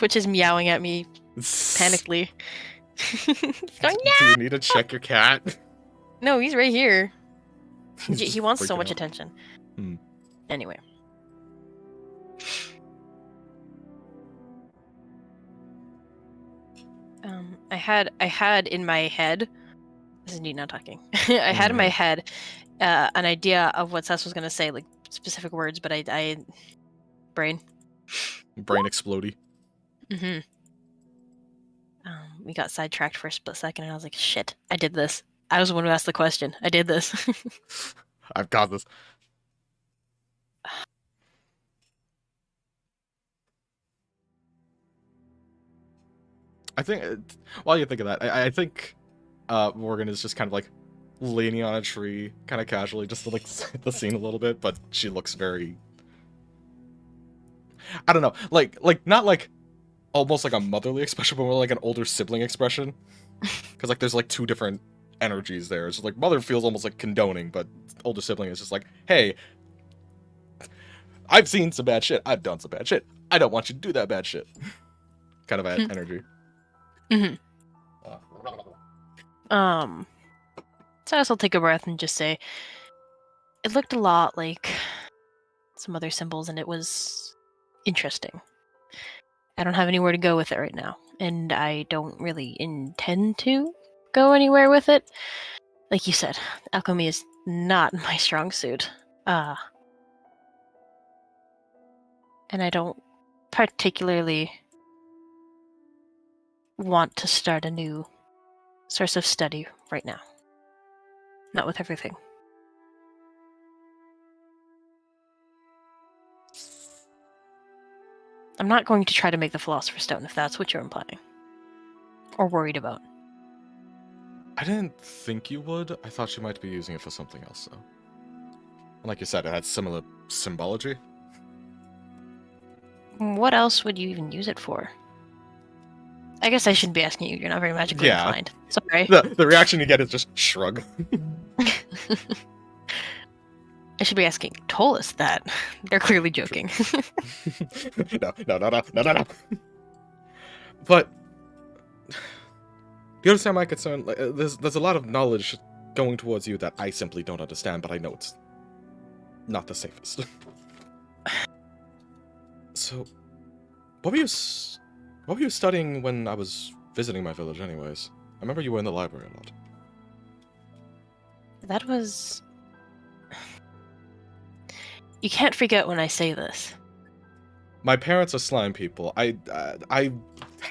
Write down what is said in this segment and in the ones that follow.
Twitch is meowing at me panically. He's going, Do you need to check your cat? no, he's right here. He's He just wants so freaking much out. attention. Hmm. Anyway. I had in my head, this is me now talking. I had in my head an idea of what Sess was gonna say, like specific words, but I brain explodey. Mm-hmm. We got sidetracked for a split second, and I was like, shit, I did this. I was the one who asked the question. I did this. I've got this. I think, while you think of that, I think Morgan is just kind of like leaning on a tree, kind of casually, just to like set the scene a little bit, but she looks very, I don't know, like not like almost like a motherly expression, but more like an older sibling expression. Because like there's like two different energies there. It's just like mother feels almost like condoning, but older sibling is just like, hey, I've seen some bad shit. I've done some bad shit. I don't want you to do that bad shit. Kind of energy. Mm-hmm. So I guess I'll take a breath and just say, it looked a lot like some other symbols, and it was interesting. I don't have anywhere to go with it right now, and I don't really intend to go anywhere with it. Like you said, alchemy is not my strong suit. And I don't particularly want to start a new source of study right now. Not with everything. I'm not going to try to make the Philosopher's Stone, if that's what you're implying. Or worried about. I didn't think you would. I thought you might be using it for something else, though. And like you said, it had similar symbology. What else would you even use it for? I guess I shouldn't be asking you. You're not very magically inclined. Sorry. The reaction you get is just shrug. I should be asking Tolis that. They're clearly joking. No. But you understand my concern? Like, there's a lot of knowledge going towards you that I simply don't understand, but I know it's not the safest. So, what were you studying when I was visiting my village, anyways? I remember you were in the library a lot. That was... You can't freak out when I say this. My parents are slime people. I have I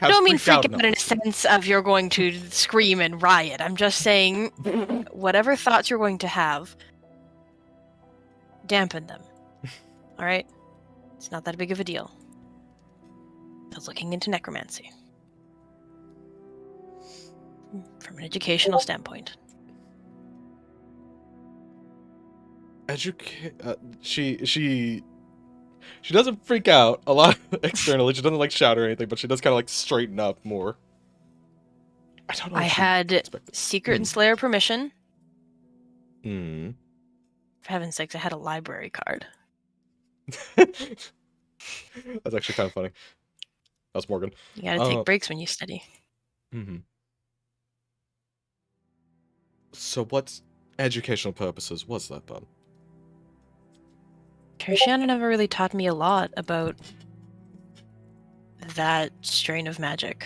don't mean freak out enough. in a sense of you're going to scream and riot. I'm just saying, whatever thoughts you're going to have, dampen them. Alright? It's not that big of a deal. I was looking into necromancy. From an educational standpoint. She doesn't freak out a lot externally. She doesn't like shout or anything, but she does kind of like straighten up more. I don't know. I had Secret and Slayer permission. Hmm. For heaven's sakes, I had a library card. That's actually kind of funny. That's Morgan. You gotta take breaks when you study. Mm-hmm. So what educational purposes was that then? Tertiana never really taught me a lot about that strain of magic.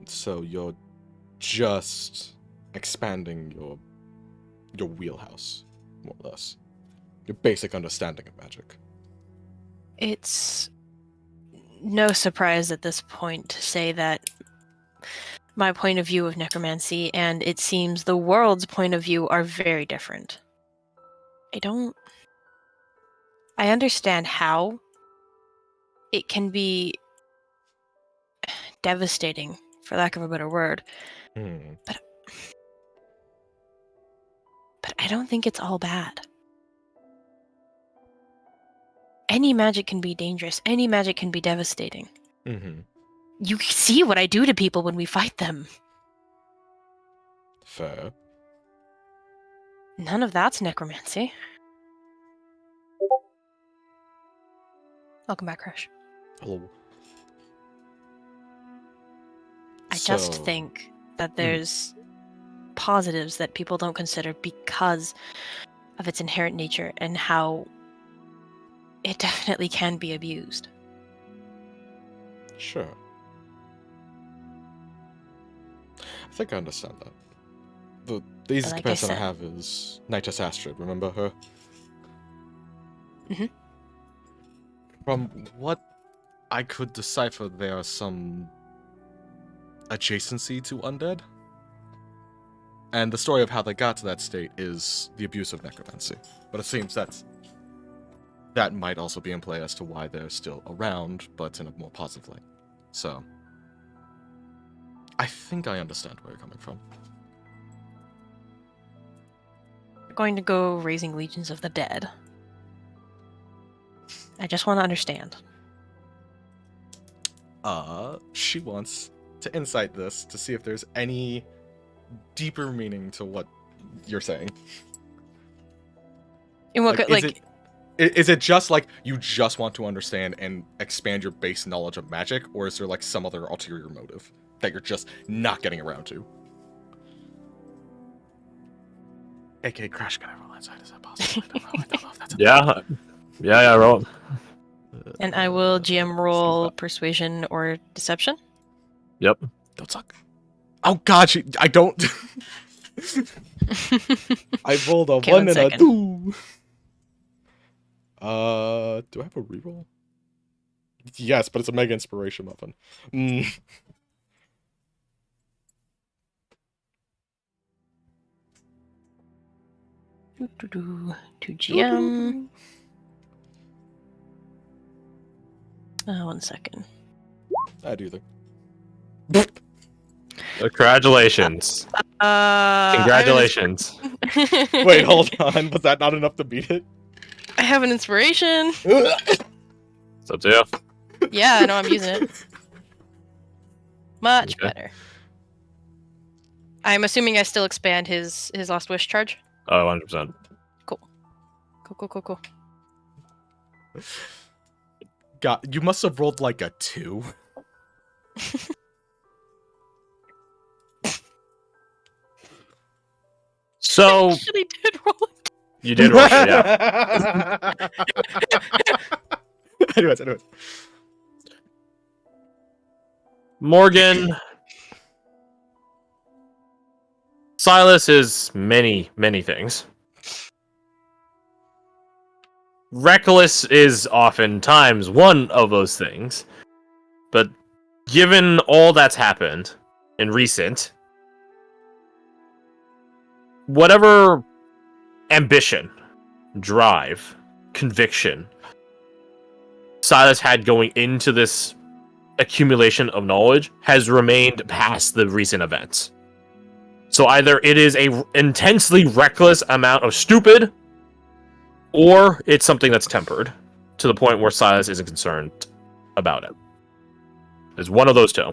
So you're just expanding your wheelhouse, more or less. Your basic understanding of magic. It's no surprise at this point to say that my point of view of necromancy and it seems the world's point of view are very different. I understand how it can be devastating, for lack of a better word, but I don't think it's all bad. Any magic can be dangerous. Any magic can be devastating. Mm-hmm. You see what I do to people when we fight them. Fair. None of that's necromancy. Welcome back, Crush. Hello. I just think that there's positives that people don't consider because of its inherent nature and how it definitely can be abused. Sure. I think I understand that. The easiest Like I comparison I said. have is Nitus Astrid, remember her? Mhm. From what I could decipher, there are some adjacency to undead. And the story of how they got to that state is the abuse of necromancy. But it seems that might also be in play as to why they're still around, but in a more positive light. So, I think I understand where you're coming from. We're going to go raising legions of the dead. I just want to understand. She wants to insight this to see if there's any deeper meaning to what you're saying. In what, Is it just like you just want to understand and expand your base knowledge of magic, or is there like some other ulterior motive that you're just not getting around to? AK Crash, can I roll inside? Is that possible? I don't know if that's Yeah, roll. And I will GM roll persuasion or deception. Yep. Don't suck. Oh god, I don't. I rolled a Okay, 1 1 and a second. 2. Do I have a reroll? Yes, but it's a mega inspiration muffin. To GM. 1 second. I do think. Congratulations. Congratulations. Wait, hold on. Was that not enough to beat it? I have an inspiration. It's up to you. Yeah, I know I'm using it. Much better. I'm assuming I still expand his last wish charge. Oh, 100%. Cool. God, you must have rolled like a 2. So I actually did roll it. You did roll it, yeah. anyways. Morgan. Silas is many, many things. Reckless is oftentimes one of those things. But given all that's happened in recent, whatever ambition, drive, conviction Silas had going into this accumulation of knowledge has remained past the recent events. So either it is a intensely reckless amount of stupid, or it's something that's tempered to the point where Silas isn't concerned about it. It's one of those two.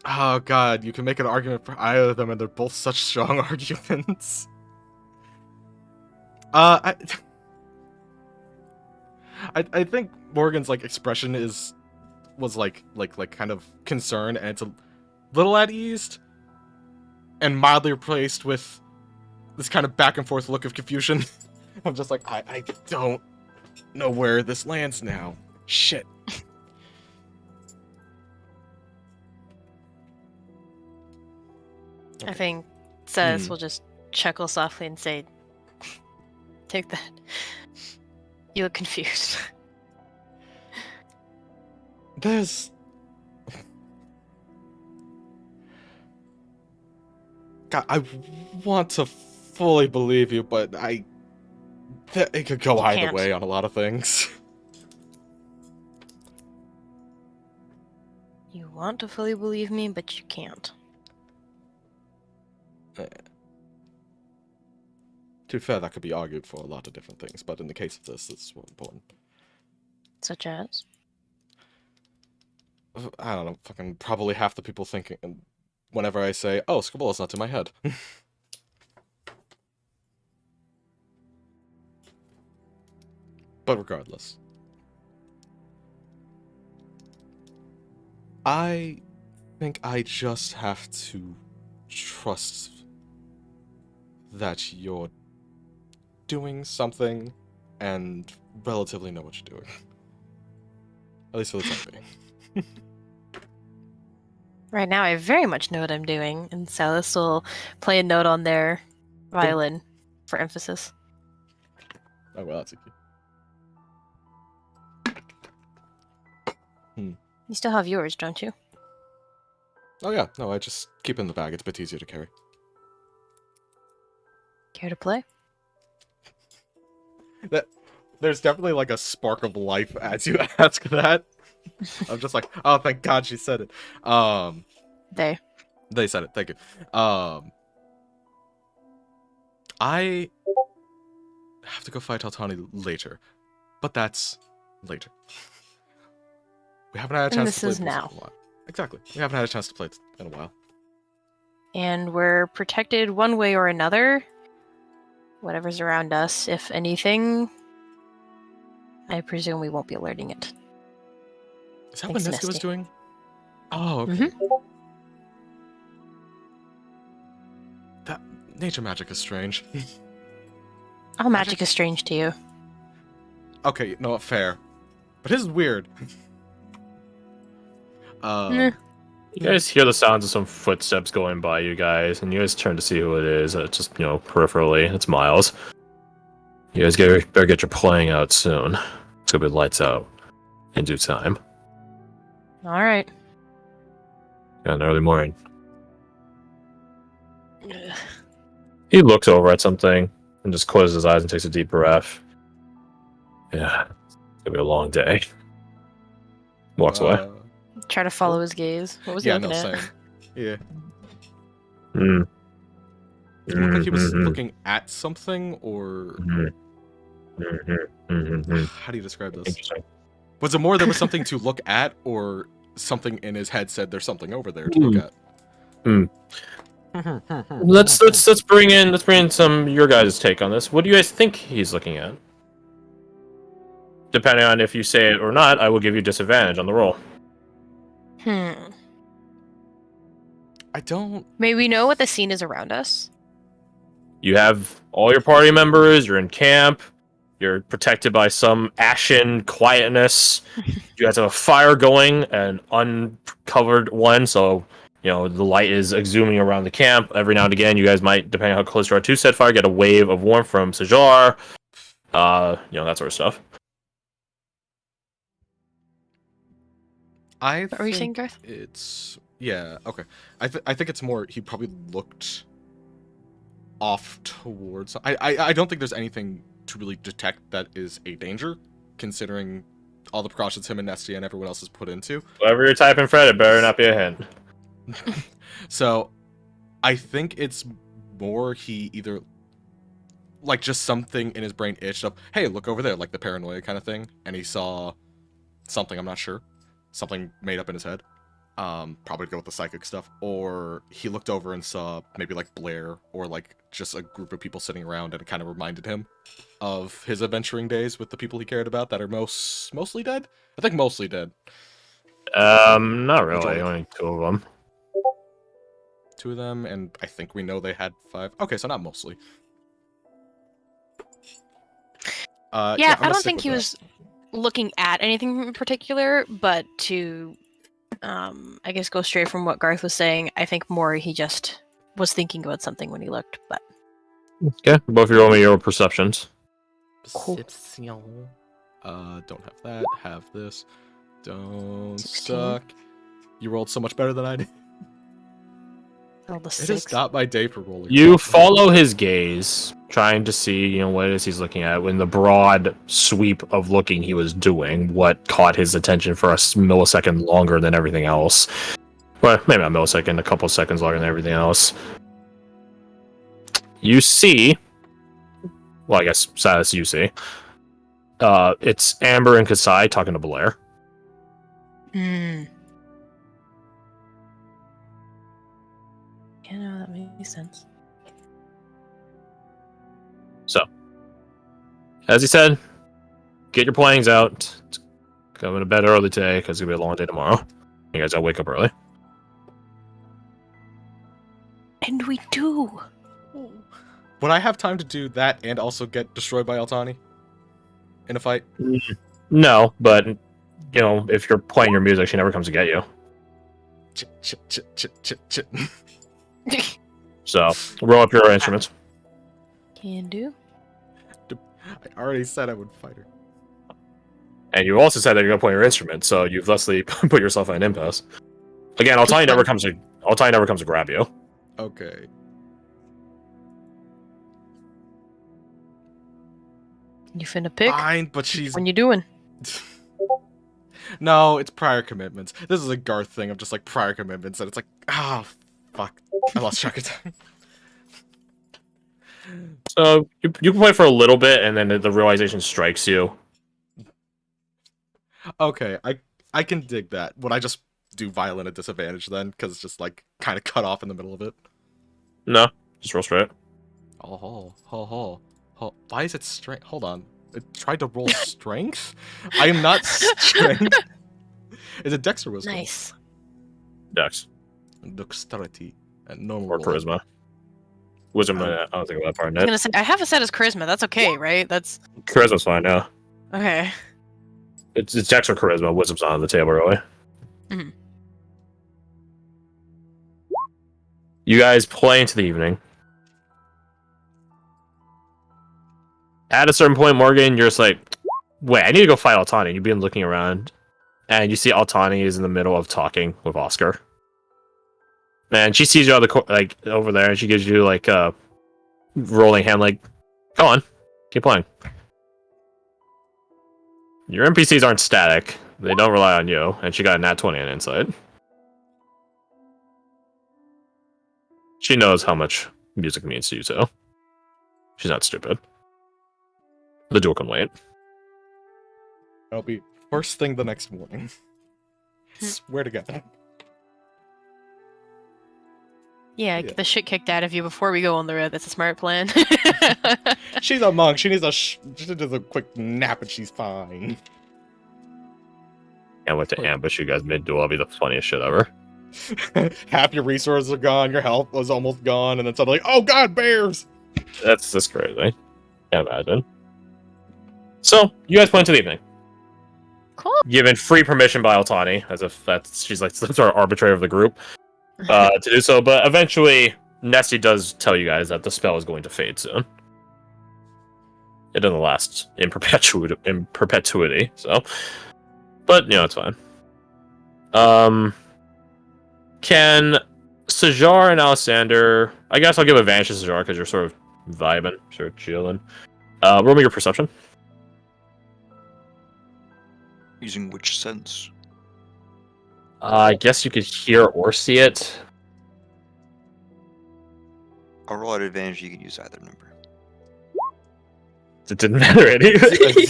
Oh god, you can make an argument for either of them, and they're both such strong arguments. I think Morgan's like expression was like kind of concern, and it's a little at ease, and mildly replaced with this kind of back and forth look of confusion. I'm just like, I don't know where this lands now. Shit. Okay. I think Silas will just chuckle softly and say, "Take that. You look confused." There's... God, I want to fully believe you, but it could go either way on a lot of things. You want to fully believe me, but you can't. To be fair, that could be argued for a lot of different things, but in the case of this is more important. Such as? I don't know, fucking probably half the people thinking whenever I say, oh, Scribble's not in my head. But regardless, I think I just have to trust that you're doing something and relatively know what you're doing. At least for the time being. Right now, I very much know what I'm doing, and Salis will play a note on their violin for emphasis. Oh, well, that's easy. You still have yours, don't you? Oh, yeah. No, I just keep it in the bag. It's a bit easier to carry. Care to play? There's definitely like a spark of life as you ask that. I'm just like, oh, thank God she said it. They said it. Thank you. I have to go fight Altani later, but that's later. We haven't had a chance to play this is this now. in a while. Exactly. We haven't had a chance to play it in a while. And we're protected one way or another. Whatever's around us, if anything, I presume we won't be alerting it. Is that Thanks, what Niska was Misty. doing? Oh, okay. Mhm. That nature magic is strange. All magic is strange to you. Okay, no, fair. But his is weird. Nah. You guys hear the sounds of some footsteps going by you guys, and you guys turn to see who it is. Just, peripherally. It's Miles. You guys better get your playing out soon. It's gonna be lights out in due time. All right. Yeah, in the early morning. He looks over at something and just closes his eyes and takes a deep breath. Yeah, it's gonna be a long day. Walks away. Try to follow his gaze. What was he Yeah, looking no, at? same. Yeah. Mm. It looked like he was Mhm. looking at something, or... How do you describe this? Interesting. Was it more there was something to look at, or something in his head said there's something over there to look at? Let's bring in some your guys' take on this. What do you guys think he's looking at? Depending on if you say it or not, I will give you disadvantage on the roll. I don't... May we know what the scene is around us? You have all your party members, you're in camp, you're protected by some ashen quietness. You guys have a fire going, an uncovered one, so the light is exhuming around the camp. Every now and again, you guys might, depending on how close you are to said fire, get a wave of warmth from Sajar. That sort of stuff. What were you saying, Garth? It's... Yeah, okay. I think it's more he probably looked off towards... I don't think there's anything to really detect that is a danger, considering all the precautions him and Nestia and everyone else has put into. Whatever you're typing, Fred, it better not be a hint. So, I think it's more he either... Like, just something in his brain itched up, hey, look over there, like the paranoia kind of thing, and he saw something, I'm not sure. Something made up in his head. Probably to go with the psychic stuff. Or he looked over and saw maybe like Blair, or like just a group of people sitting around, and it kind of reminded him of his adventuring days with the people he cared about that are mostly dead? I think mostly dead. Not really. Majority. Only 2 of them. 2 of them, and I think we know they had 5. Okay, so not mostly. Yeah, I don't think he was looking at anything in particular, but to, I guess, go straight from what Garth was saying, I think more he just was thinking about something when he looked, but... Okay, both of you roll me your perceptions. Perception. Don't have that. Have this. Don't 16. suck. You rolled so much better than I did. Rolled a It 6. is not my day for rolling. You follow his gaze, trying to see, what it is he's looking at. In the broad sweep of looking he was doing, what caught his attention for a millisecond longer than everything else. Well, maybe not a millisecond, a couple seconds longer than everything else. You see, well, I guess Silas, you see, it's Amber and Kasai talking to Blair. Yeah, no, that makes sense. So, as he said, get your plannings out. Going to bed early today because it's gonna be a long day tomorrow. You guys gotta wake up early. And we do. Would I have time to do that and also get destroyed by Altani in a fight? No, but you know, if you're playing your music, she never comes to get you. Chit, chit, chit, chit, chit, chit. So roll up your instruments. Can do. I already said I would fight her. And you also said that you're gonna play your instrument, so you've thusly put yourself in an impasse. Again, Altani never comes to grab you. Okay. You finna pick? Fine, but she's... When you doing? No, it's prior commitments. This is a Garth thing of just like prior commitments, and it's like, fuck. I lost track of time. So you can play for a little bit, and then the realization strikes you. Okay, I can dig that. Would I just do violin at disadvantage then? Because it's just like kind of cut off in the middle of it. No, just roll straight. Why is it strength? Hold on. It tried to roll strength? I am not strength. Is it Dex or Wisdom? Nice. Dex Dexterity and normal. or charisma. Wisdom, I don't think about that part in I was it. gonna say I have a set as charisma. That's okay, right? That's Charisma's fine, yeah. okay. It's Dex or charisma. Wisdom's not on the table, really. Mhm. You guys play into the evening. At a certain point, Morgan, you're just like, wait, I need to go fight Altani. You've been looking around, and you see Altani is in the middle of talking with Oscar. And she sees you like over there, and she gives you like a rolling hand, like, go on, keep playing. Your NPCs aren't static; they don't rely on you. And she got a nat 20 on insight. She knows how much music means to you, too. She's not stupid. The duel can wait. It'll be first thing the next morning. Swear to God. Yeah, get the shit kicked out of you before we go on the road. That's a smart plan. She's a monk. She needs she needs a quick nap and she's fine. Can't wait to ambush you guys mid-duel. That'll be the funniest shit ever. Half your resources are gone. Your health was almost gone, and then suddenly, oh God, bears! That's just crazy. Can't imagine. So, you guys play into the evening. Cool. Given free permission by Altani, as if she's like some sort of arbitrator of the group, to do so. But eventually, Nessie does tell you guys that the spell is going to fade soon. It doesn't last in perpetuity, so. But, you know, it's fine. Can Sajar and Alessander... I guess I'll give advantage to Sajar because you're sort of vibing, sort of chilling. Roll me your perception. Using which sense? I guess you could hear or see it. I'll roll at advantage, you can use either number. It didn't matter any.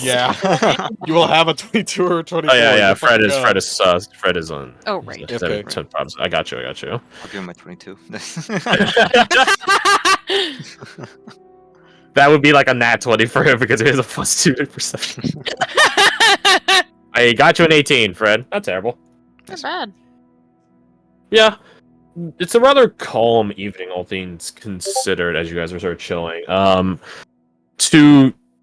Yeah. You will have a 22 or a 24. Oh yeah. Fred Fucking is on. Oh right. Okay. 10 problems. I got you. I'll give him my 22. That would be like a nat 20 for him because it is a +2 to perception. I got you an 18, Fred. Not terrible. Not bad. Yeah. It's a rather calm evening, all things considered, as you guys are sort of chilling.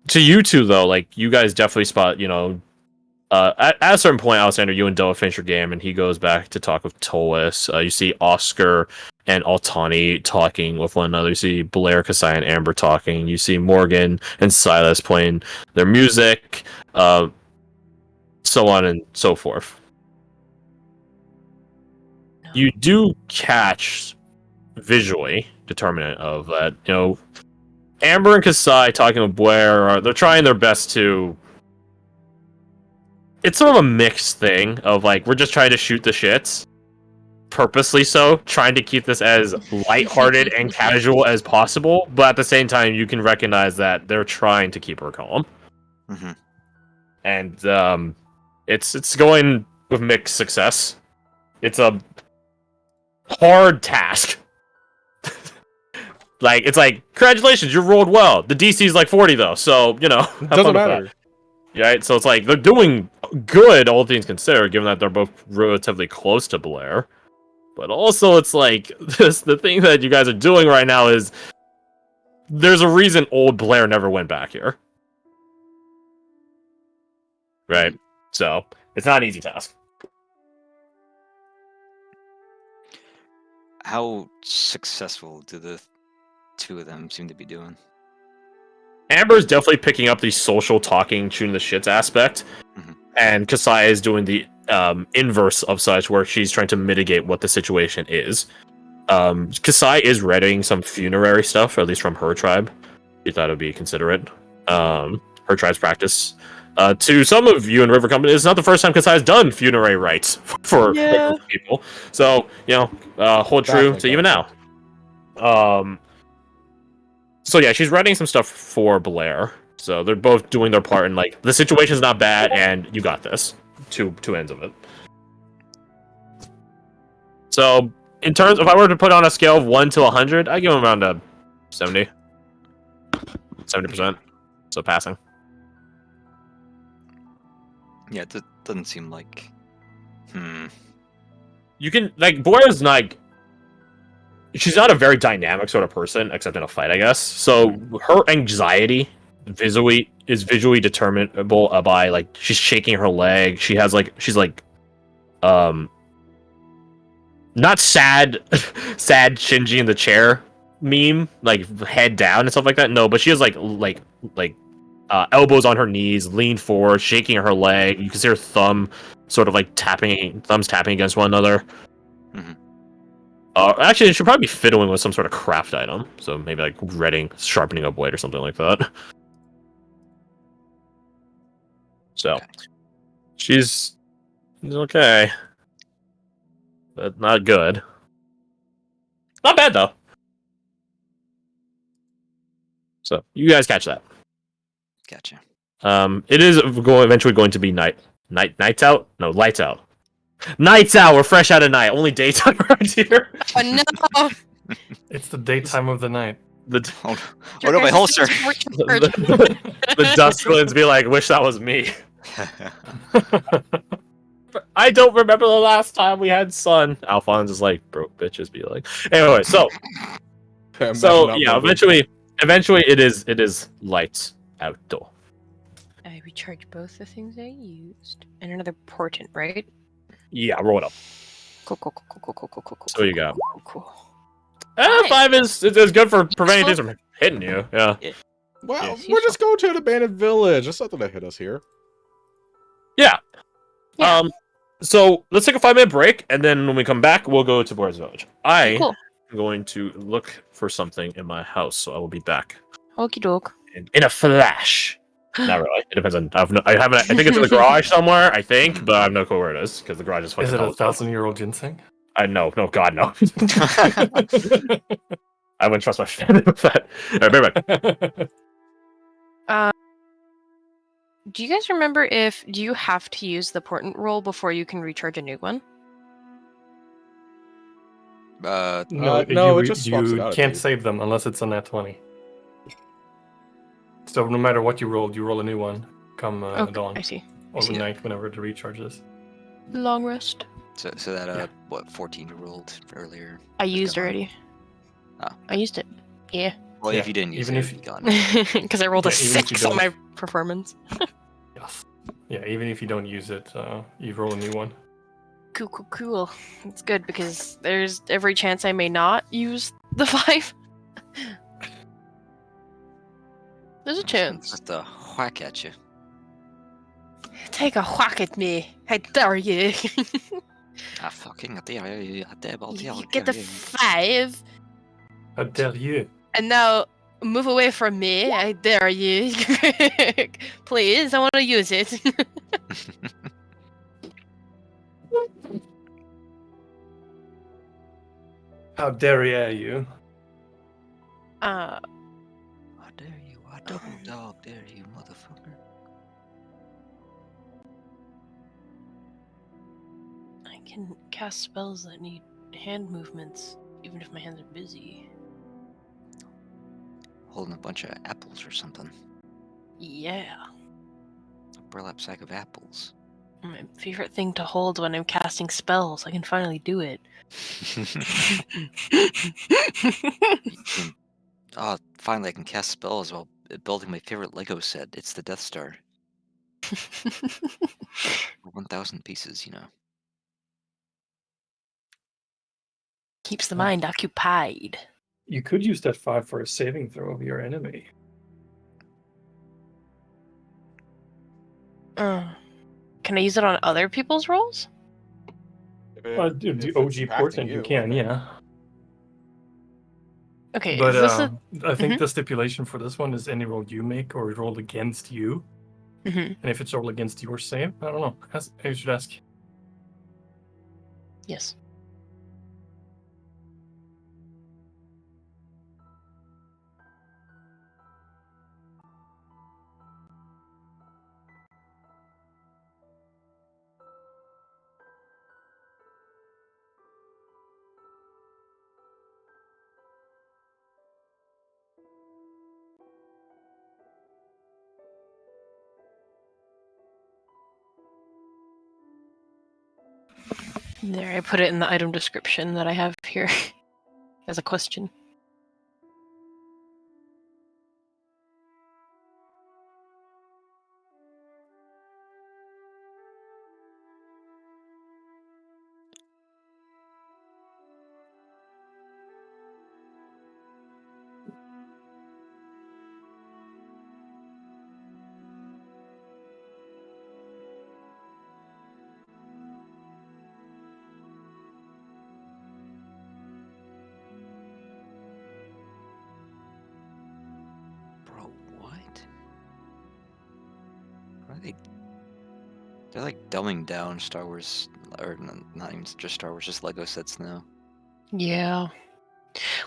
To you two though, like you guys definitely spot, you know, at a certain point, Alexander, you and Della finish your game, and he goes back to talk with Tolis. You see Oscar and Altani talking with one another. You see Blair, Kasai, and Amber talking. You see Morgan and Silas playing their music, so on and so forth. You do catch visually determinant of that, you know, Amber and Kasai talking with Blair they're trying their best to. It's sort of a mixed thing of like we're just trying to shoot the shits, purposely so, trying to keep this as lighthearted and casual as possible. But at the same time, you can recognize that they're trying to keep her calm, and it's going with mixed success. It's a hard task. Like, it's like, congratulations, you rolled well. The DC is like 40 though, so, you know. Doesn't matter. Right? So it's like they're doing good, all things considered, given that they're both relatively close to Blair. But also, it's like the thing that you guys are doing right now is there's a reason old Blair never went back here. Right? So it's not an easy task. How successful do the two of them seem to be doing? Amber's definitely picking up the social talking, shooting the shits aspect, and Kasai is doing the inverse of such, where she's trying to mitigate what the situation is. Kasai is readying some funerary stuff, or at least from her tribe. She thought it would be considerate. Her tribe's practice. To some of you in River Company, it's not the first time Kasai has done funerary rites for people. So, hold true to even now. So yeah, she's writing some stuff for Blair. So they're both doing their part, and like the situation's not bad, and you got this. Two ends of it. So in terms, if I were to put on a scale of 1 to 100, I give him around a 70%. So passing. Yeah, it doesn't seem like. You can like Blair's like. She's not a very dynamic sort of person, except in a fight, I guess. So her anxiety is visually determinable by like she's shaking her leg. She's not sad Shinji in the chair meme, like head down and stuff like that. No, but she has like elbows on her knees, leaned forward, shaking her leg. You can see her thumbs tapping against one another. Actually, it should probably be fiddling with some sort of craft item. So maybe like sharpening a blade or something like that. So she's okay, but not good. Not bad though. So you guys catch that. Gotcha. It is eventually going to be nights out. No, lights out. Nights out. We're fresh out of night. Only daytime around here. Oh no! It's the daytime of the night. Oh no, my holster. The Dusklands be like, wish that was me. I don't remember the last time we had sun. Alphonse is like, broke bitches be like. Anyway, so yeah, eventually it is lights out door. I recharge both the things I used and another portent, right? Yeah, roll it up. Cool. So you got. Cool. 5 is good for preventing things from hitting you. Yeah. Well, we're just going to an abandoned village. There's nothing to hit us here. Yeah. So let's take a 5-minute break, and then when we come back, we'll go to Boris Village. I am going to look for something in my house, so I will be back. Okie doke. In a flash. Not really. It depends on. I think it's in the garage somewhere. I think, but I have no clue where it is because the garage is fucking. Is it a 1,000-year-old ginseng? No, God, no. I wouldn't trust my family with that. All right, be back. Do you guys remember do you have to use the portent roll before you can recharge a new one? No, it just swaps it you out, I can't believe. save them unless it's a nat 20. So no matter what you roll a new one. Come dawn. I see. Overnight, whenever to recharge this. Long rest. So that 14 you rolled earlier. I used already. Oh. I used it. Yeah. Well, if you didn't use even it, if you got it. Because I rolled a Yeah, even if you 6 on don't. my performance. Yes. Yeah, even if you don't use it, you roll a new one. Cool. It's good because there's every chance I may not use the 5. There's a chance. Just a whack at you. Take a whack at me. I dare you. I fucking dare you. I dare You get the 5. How dare you? And now move away from me. I dare you. Please, I want to use it. How dare you? I dare you. I double dog dare you, motherfucker. I can cast spells that need hand movements, even if my hands are busy. Holding a bunch of apples or something. Yeah. burlap sack of apples. My favorite thing to hold when I'm casting spells. I can finally do it. Oh, finally I can cast spells while building my favorite Lego set. It's the Death Star. 1,000 pieces, you know. Keeps the mind occupied. You could use that 5 for a saving throw of your enemy. Can I use it on other people's rolls? The If it's OG impacting portent, you I can, think. yeah. Okay, But is this a... I think the stipulation for this one is any roll you make or roll against you. Mhm. And if it's rolled against your save, I don't know. I should ask. Yes. There, I put it in the item description that I have here as a question. Bro, what? What are they? They're like dumbing down Star Wars, or not even just Star Wars, just Lego sets now. Yeah.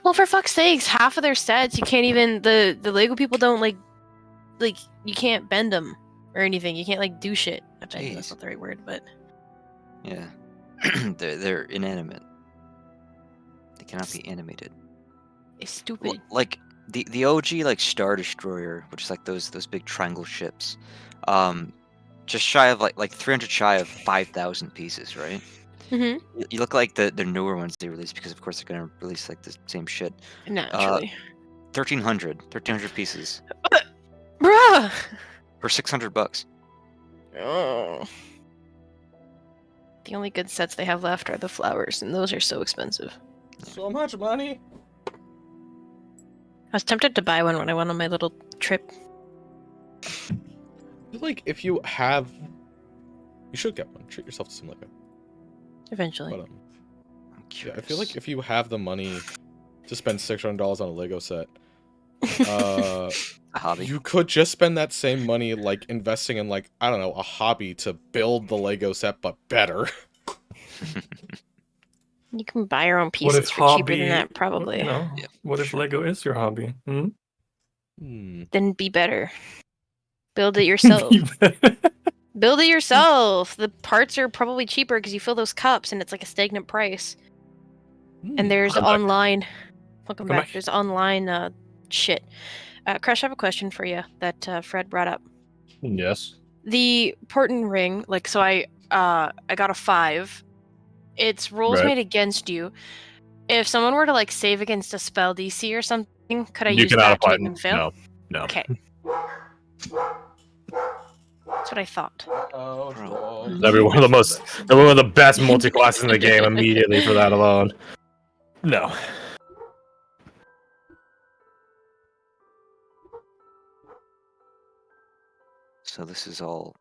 Well, for fuck's sakes, half of their sets you can't even the Lego people don't like you can't bend them or anything. You can't like do shit. Not bend, that's Jeez. not the right word, but Yeah. they're inanimate. They cannot be animated. it's stupid. Like the OG like Star Destroyer, which is like those big triangle ships, just shy of like 300 shy of 5,000 pieces, right? Mm-hmm. You look like the newer ones they release because of course they're gonna release like the same shit. Naturally. 1,300 pieces Bruh! for $600. Oh. The only good sets they have left are the flowers, and those are so expensive. So much money. I was tempted to buy one when I went on my little trip. I feel like if you have, you should get one. Treat yourself to some Lego. Eventually. But I'm yeah, curious. I feel like if you have the money to spend $600 on a Lego set, A hobby. you could just spend that same money like investing in like I don't know a hobby to build the Lego set but better. You can buy your own What pieces if for cheaper than hobby, that, probably. you know, Yeah, what if sure. Lego is your hobby? Hmm? Then be better. Build it yourself. Build it yourself. The parts are probably cheaper because you fill those cups and it's like a stagnant price. And there's Welcome back. online. Welcome Welcome back. back. There's online shit. Crush, I have a question for you that Fred brought up. Yes. The portent ring, like, so I got a 5. It's rolls Right. made against you. If someone were to like save against a spell DC or something, could I You use cannot that to apply. make them fail? No. Okay. That's what I thought. That'd be one of the most, one of the best multi-classes in the game immediately for that alone. No. So this is all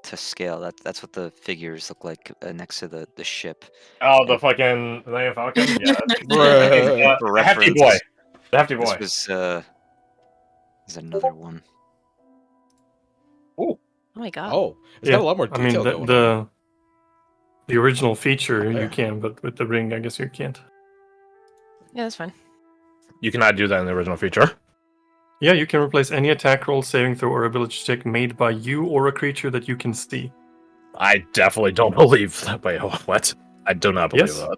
to scale. That's what the figures look like next to the ship. Oh, the fucking Millennium Falcon? Yeah. Bruh. For The hefty reference, boy. The hefty this boy. was there's another one. Oh my god. Oh, it's got a lot more I mean, detail going on. the original feature There. you can, but with the ring, I guess you can't. Yeah, that's fine. You cannot do that in the original feature. Yeah, you can replace any attack roll, saving throw, or ability check made by you or a creature that you can see. I definitely don't believe that. Wait, what? I do not believe Yes. that.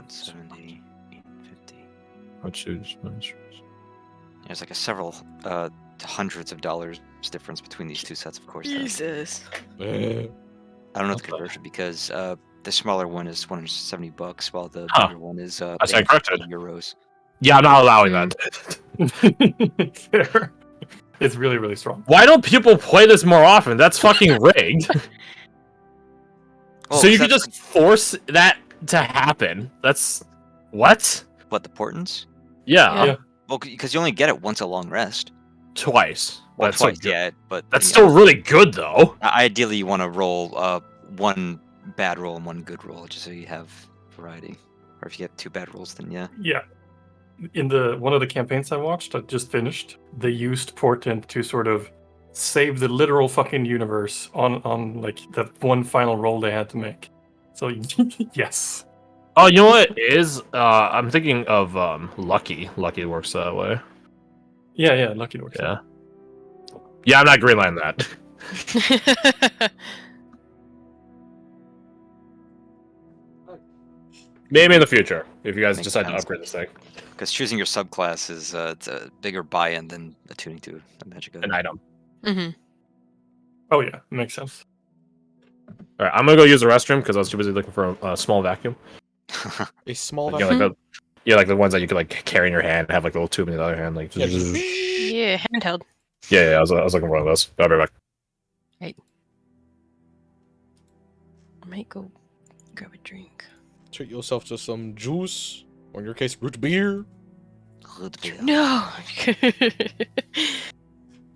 70, 50. I'll choose. There's like a several hundreds of dollars difference between these two sets, of course. though. Jesus. Eh. I don't know the Okay. conversion because the smaller one is $170, while the Huh. bigger one is I stand corrected. euros. Yeah, I'm not allowing that. Fair. It's really, really strong. Why don't people play this more often? That's fucking rigged. Well, So you is could that just force that to happen. That's what? what the portents? Yeah, Yeah. Well, because you only get it once a long rest. twice. Well, That's so twice, good. yeah. But That's then, still really good though. ideally, you want to roll one bad roll and one good roll, just so you have variety. Or if you get 2 bad rolls, then yeah. Yeah. In the one of the campaigns I watched, I just finished, they used Portent to sort of save the literal fucking universe on like that one final roll they had to make. So yes. Oh, you know what it is? I'm thinking of Lucky. Lucky works that way. Yeah, Lucky works. Yeah. Yeah, I'm not greenlining that. Maybe in the future, if you guys Makes decide to sense. upgrade this thing. Because choosing your subclass is it's a bigger buy-in than attuning to a magic An item. item. hmm Oh yeah, makes sense. Alright, I'm gonna go use the restroom because I was too busy looking for a small vacuum. A small Like, vacuum. like the ones that you could like carry in your hand and have like a little tube in the other hand. Like, Yeah, Yeah, handheld. yeah, I was looking for one of those. I'll be right back. I might go grab a drink. treat yourself to some juice, or in your case, root beer. Good beer. No.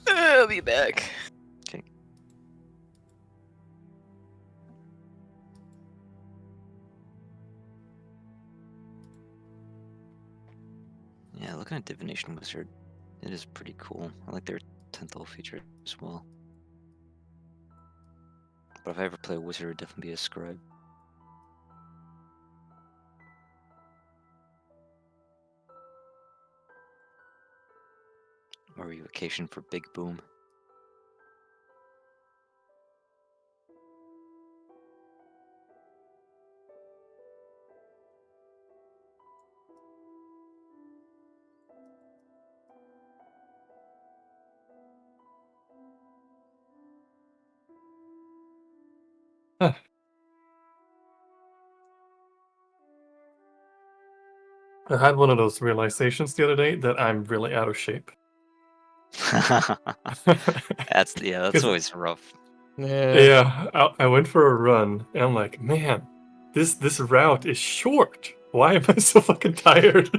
I'll be back. Yeah, looking at Divination Wizard, it is pretty cool. I like their 10th level feature as well. But if I ever play a wizard, it would definitely be a scribe. Or evocation for Big Boom. I had one of those realizations the other day that I'm really out of shape. That's Because- always rough. Yeah, I went for a run and I'm like, man, this route is short. Why am I so fucking tired?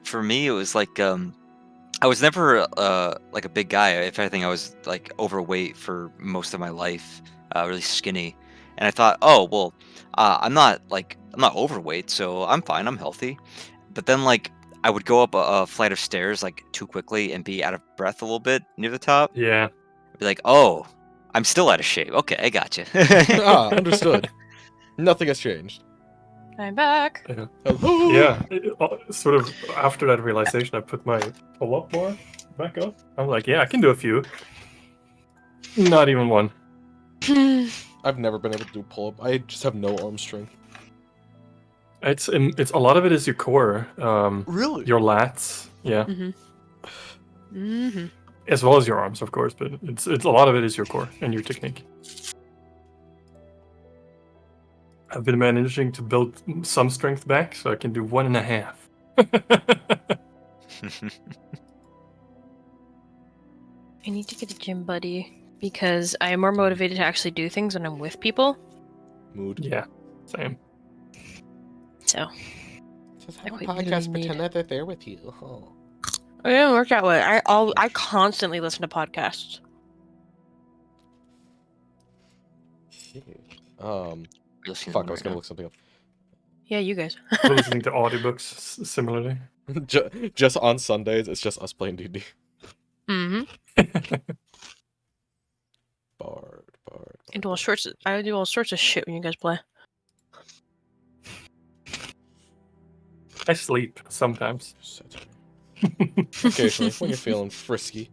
For me, it was like I was never like a big guy. If anything, I was like overweight for most of my life, really skinny. And I thought, oh well, I'm not overweight, so I'm fine. I'm healthy. But then like I would go up a flight of stairs like too quickly and be out of breath a little bit near the top. Yeah. I'd be like, oh, I'm still out of shape. Okay, I gotcha. Understood. Nothing has changed. I'm back. Hello. Yeah. Sort of after that realization, I put my pull-up bar back up. I'm like, yeah, I can do a few. Not even one. I've never been able to do pull-up. I just have no arm strength. It's a lot of it is your core, Really? your lats, yeah, as well as your arms, of course. But it's a lot of it is your core and your technique. I've been managing to build some strength back, so I can do 1.5. I need to get a gym buddy because I am more motivated to actually do things when I'm with people. Mood. Yeah, same. So Just I have a quite literally podcast, need- pretend that they're there with you. Oh. it didn't work that way. I constantly listen to podcasts. Shit. Listening to Fuck, them I was right gonna now. look something up. Yeah, you guys. We're listening to audiobooks similarly. Just on Sundays, it's just us playing D&D. Mm-hmm. Bard. I do all sorts of shit when you guys play. I sleep sometimes. Occasionally, when you're feeling frisky.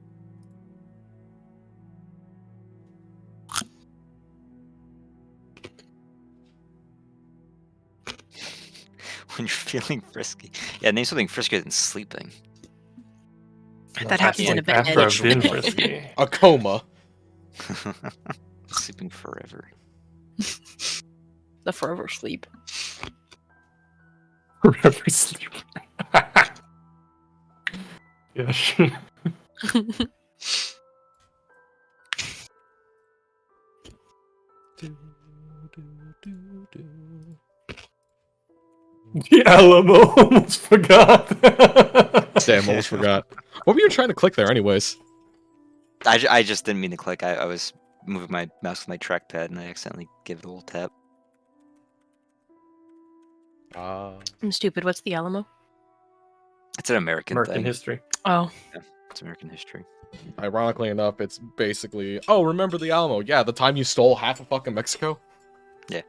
When you're feeling frisky. Yeah, name something friskier than sleeping. That happens in a bed. After I've been frisky. A coma. Sleeping forever. The forever sleep. Forever sleep. Yes. The Alamo, almost forgot. Damn, almost forgot. What were you trying to click there, anyways? I just didn't mean to click. I was moving my mouse with my trackpad and I accidentally gave it a little tap. I'm stupid. What's the Alamo? It's an American American thing. history. Oh. It's American history. Ironically enough, it's basically, oh, remember the Alamo? Yeah, the time you stole half of fucking Mexico? Yeah.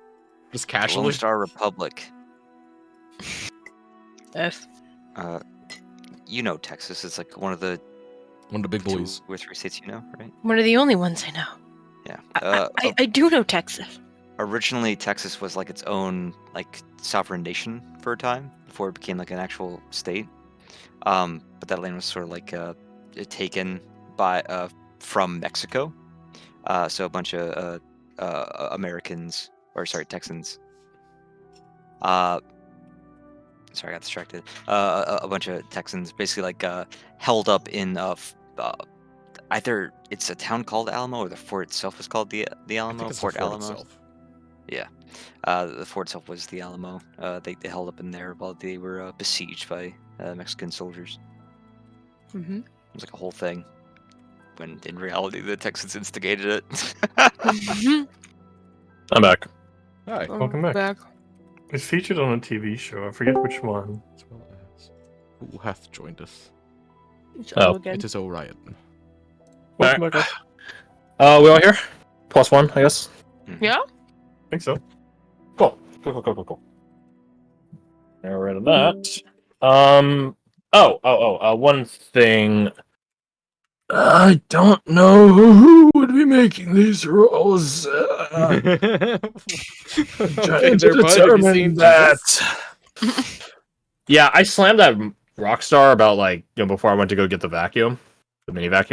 Just The casually? Lone Star Republic. F. You know Texas. It's like one of the One of the big two boys. or three states you know, right? One of the only ones I know. Yeah. I do know Texas. Originally, Texas was like its own like sovereign nation for a time before it became like an actual state. But that land was sort of like taken by from Mexico. So a bunch of Americans, or sorry, Texans. Sorry, I got distracted. A bunch of Texans basically like held up in either it's a town called Alamo or the fort itself was called the I Alamo. think it's Fort the fort Alamo. itself. The fort itself was the Alamo. They held up in there while they were besieged by Mexican soldiers. Mm-hmm. It was like a whole thing. When in reality, the Texans instigated it. I'm back. Hi. Welcome back. It's featured on a TV show. I forget which one. As well as who hath joined us? Oh, Again. It is Orion. Welcome Alright. back. We all here? +1, I guess. Yeah? I think so. Cool. Cool. Now we're into that. One thing. I don't know who would be making these rolls. Trying to determine that. Yeah, I slammed that Rockstar about before I went to go get the vacuum, the mini vac.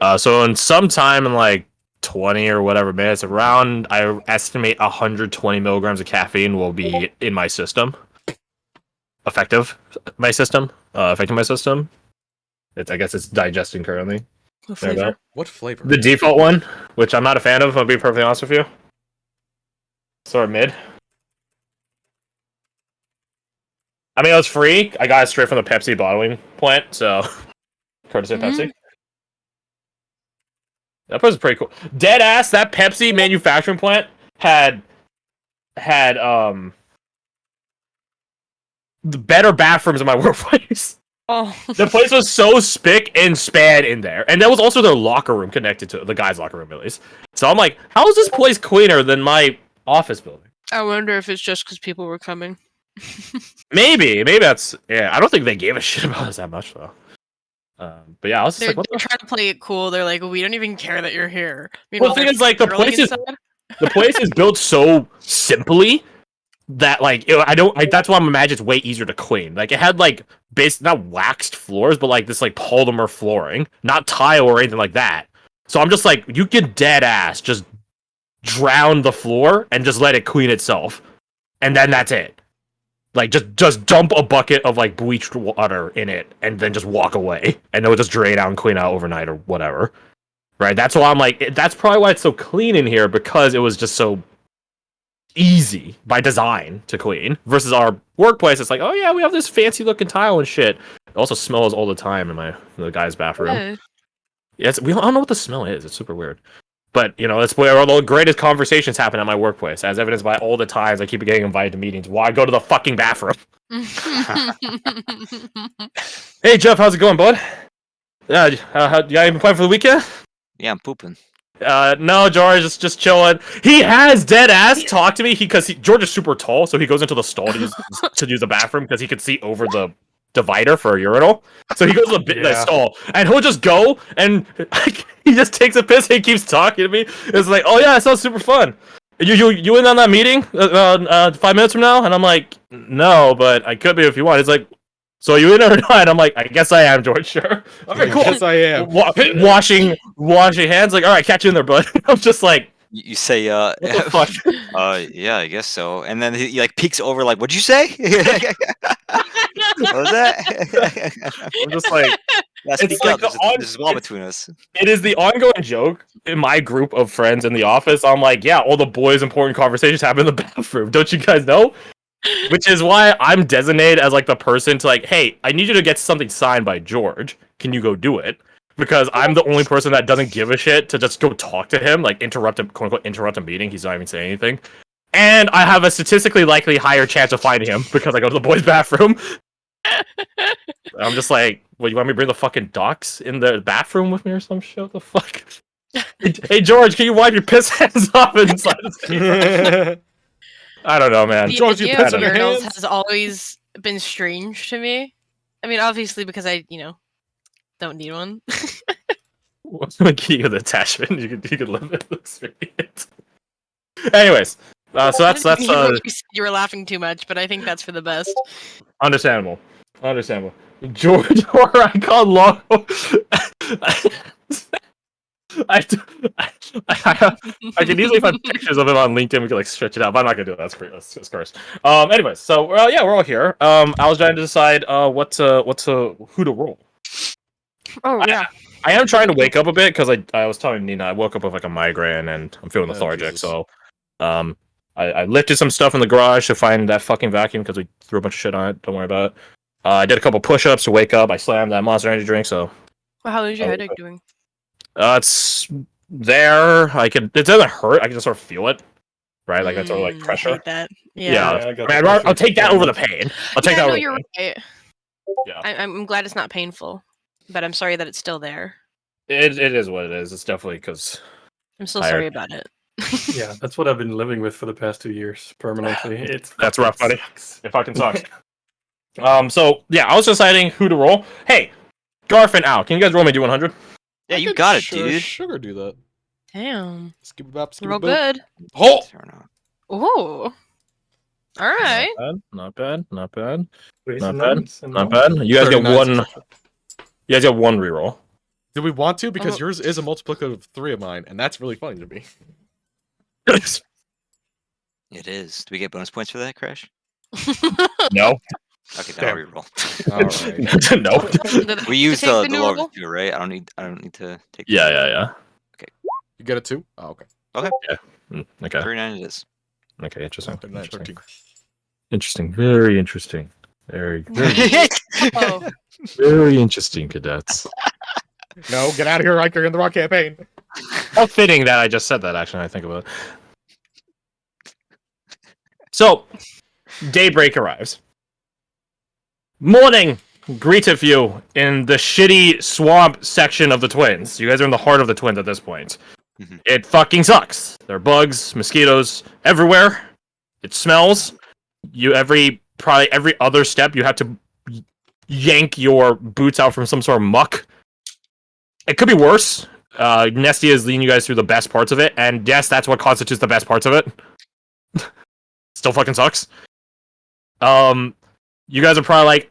Right. So in some time in 20 or whatever minutes, around I estimate 120 milligrams of caffeine will be in my system, affecting my system. I guess it's digesting currently. What There flavor? What flavor? The default one, which I'm not a fan of, I'll be perfectly honest with you. Sort of mid. I mean, it was free. I got it straight from the Pepsi bottling plant, so courtesy of Pepsi. That was pretty cool. Dead ass, that Pepsi manufacturing plant had the better bathrooms in my workplace. Oh. The place was so spick and span in there. And that was also their locker room connected to the guy's locker room, at least. So I'm like, how is this place cleaner than my office building? I wonder if it's just because people were coming. Maybe that's... Yeah, I don't think they gave a shit about us that much, though. But yeah, I was just They're like, what the... trying to play it cool. They're like, we don't even care that you're here. Well, the thing is, the place is built so simply that that's why I'm imagining it's way easier to clean. It had not waxed floors, but this polymer flooring, not tile or anything like that. So I'm just like, you can dead ass just drown the floor and just let it clean itself, and then that's it. Just dump a bucket of bleached water in it and then just walk away, and it'll just drain out and clean out overnight or whatever. Right? That's why I'm like, that's probably why it's so clean in here, because it was just so easy by design to clean, versus our workplace. It's like, oh yeah, we have this fancy looking tile and shit. It also smells all the time in the guy's bathroom. Yeah. Yeah, I don't know what the smell is. It's super weird. But it's where all the greatest conversations happen at my workplace, as evidenced by all the times I keep getting invited to meetings. Why go to the fucking bathroom? Hey Jeff, how's it going, bud? Yeah, you got even plan for the weekend? Yeah, I'm pooping. No, George, just chilling. He has dead ass talked to me because George is super tall, so he goes into the stall to use the bathroom because he could see over the divider for a urinal. So he goes to the stall, and he'll just go and he just takes a piss and he keeps talking to me. It's like, oh yeah, it sounds super fun. You in on that meeting 5 minutes from now? And I'm like, no, but I could be if you want. It's like, So are you in or not? I'm like, I guess I am, George. Sure. All right, cool. Yes, I am. Washing hands. Like, all right, catch you in there, bud. I'm just like, You say, what the fuck? yeah, I guess so. And then he like peeks over, like, what'd you say? What was that? I'm just like, Yeah, It's speak like up. the There's a wall between us. it is the ongoing joke in my group of friends in the office. I'm like, yeah, all the boys' important conversations happen in the bathroom. Don't you guys know? Which is why I'm designated as like the person to like, hey, I need you to get something signed by George. Can you go do it? Because I'm the only person that doesn't give a shit to just go talk to him, like interrupt him, quote unquote, interrupt a meeting. He's not even saying anything. And I have a statistically likely higher chance of finding him because I go to the boys' bathroom. I'm just like, well, you want me to bring the fucking docs in the bathroom with me or some shit? What the fuck? Hey, George, can you wipe your piss hands off inside the I don't know, man. The George, you idea piss of on your urinals hands? has always been strange to me. I mean, obviously because I, don't need one. I'm give you the attachment. You could live in the experience. Anyways, so that's You were laughing too much, but I think that's for the best. understandable. George, or I call Long. I, I can easily find pictures of him on LinkedIn. We can like stretch it out, but I'm not gonna do that. That's pretty. That's gross. Anyways, so yeah, we're all here. I was trying to decide who to roll. Oh yeah. I am trying to wake up a bit because I was telling Nina I woke up with like a migraine and I'm feeling lethargic. Jesus. So, I lifted some stuff in the garage to find that fucking vacuum because we threw a bunch of shit on it. Don't worry about it. I did a couple push-ups to wake up. I slammed that Monster Energy drink. So, Well, how is your headache doing? it's there. It doesn't hurt. I can just sort of feel it, right? Like that's sort of like I pressure. hate that. Yeah. I got I mean, the I'll pressure take that very over the much. pain. I'll take that no, over. you're the pain. right. Yeah. I'm glad it's not painful, but I'm sorry that it's still there. It is what it is. It's definitely because I'm so Tired. sorry about it. Yeah, that's what I've been living with for the past 2 years permanently. That's rough, buddy. Sucks. It fucking sucks. So yeah, I was deciding who to roll. Hey, Garth and Al, can you guys roll me D100? Yeah, I you could got it, sure dude. Sugar do that. Damn. Skip it up, skip Real it up. good. Oh! Turn on. Ooh. All right. Not bad. Ways Not and bad. means and Not knowledge. bad. You guys get 39 one. successful. You guys get one reroll. Do we want to? Because Oh. yours is a multiplicative of 3 of mine, and that's really funny to me. It is. Do we get bonus points for that, Crash? No. Okay, then I'll Damn. reroll. Alright. No. We use take the the new lower roll? two, right? I don't need to take. Yeah. You get a 2? Oh, okay. Okay. 39 it is. Okay. Interesting. 39, 13. Interesting. Very interesting. Very Oh. very interesting, cadets. No, get out of here, Riker, in the wrong campaign. How fitting that I just said that. Actually, I think about it. So, daybreak arrives. Morning greeteth you in the shitty swamp section of the Twins. You guys are in the heart of the Twins at this point. Mhm. It fucking sucks. There are bugs, mosquitoes everywhere. It smells. Probably every other step you have to yank your boots out from some sort of muck. It could be worse. Nestia is leading you guys through the best parts of it, and yes, that's what constitutes the best parts of it. Still fucking sucks. You guys are probably like,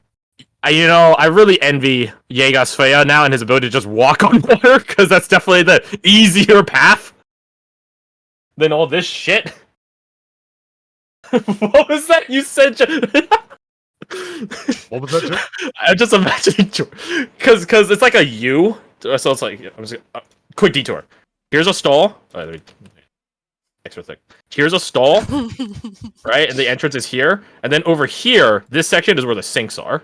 I really envy Yegas Fea now and his ability to just walk on water, because that's definitely the easier path than all this shit. What was that you said? What was that, Joe? I'm just imagining, because it's like a U, so it's like, I'm just quick detour. Here's a stall. Extra thick. Here's a stall, right? And the entrance is here. And then over here, this section is where the sinks are.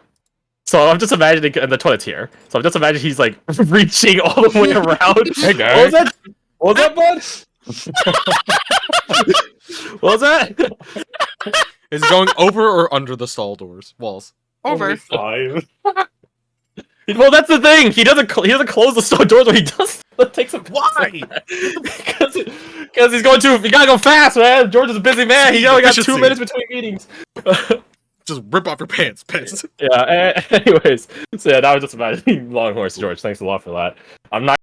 So I'm just imagining, and the toilet's here. So I'm just imagining he's like reaching all the way around. Hey, guys. What was that, bud? What was that? Is it going over or under the stall doors, walls? Over. Only 5. Well, that's the thing. He doesn't close the stall doors when he does. It takes him. Why? Because he's going too. You gotta go fast, man. George is a busy man. He only got 2 Efficiency. minutes between meetings. Just rip off your pants, pissed. Yeah. Anyways, so yeah, that was just about Longhorse George. Thanks a lot for that. I'm not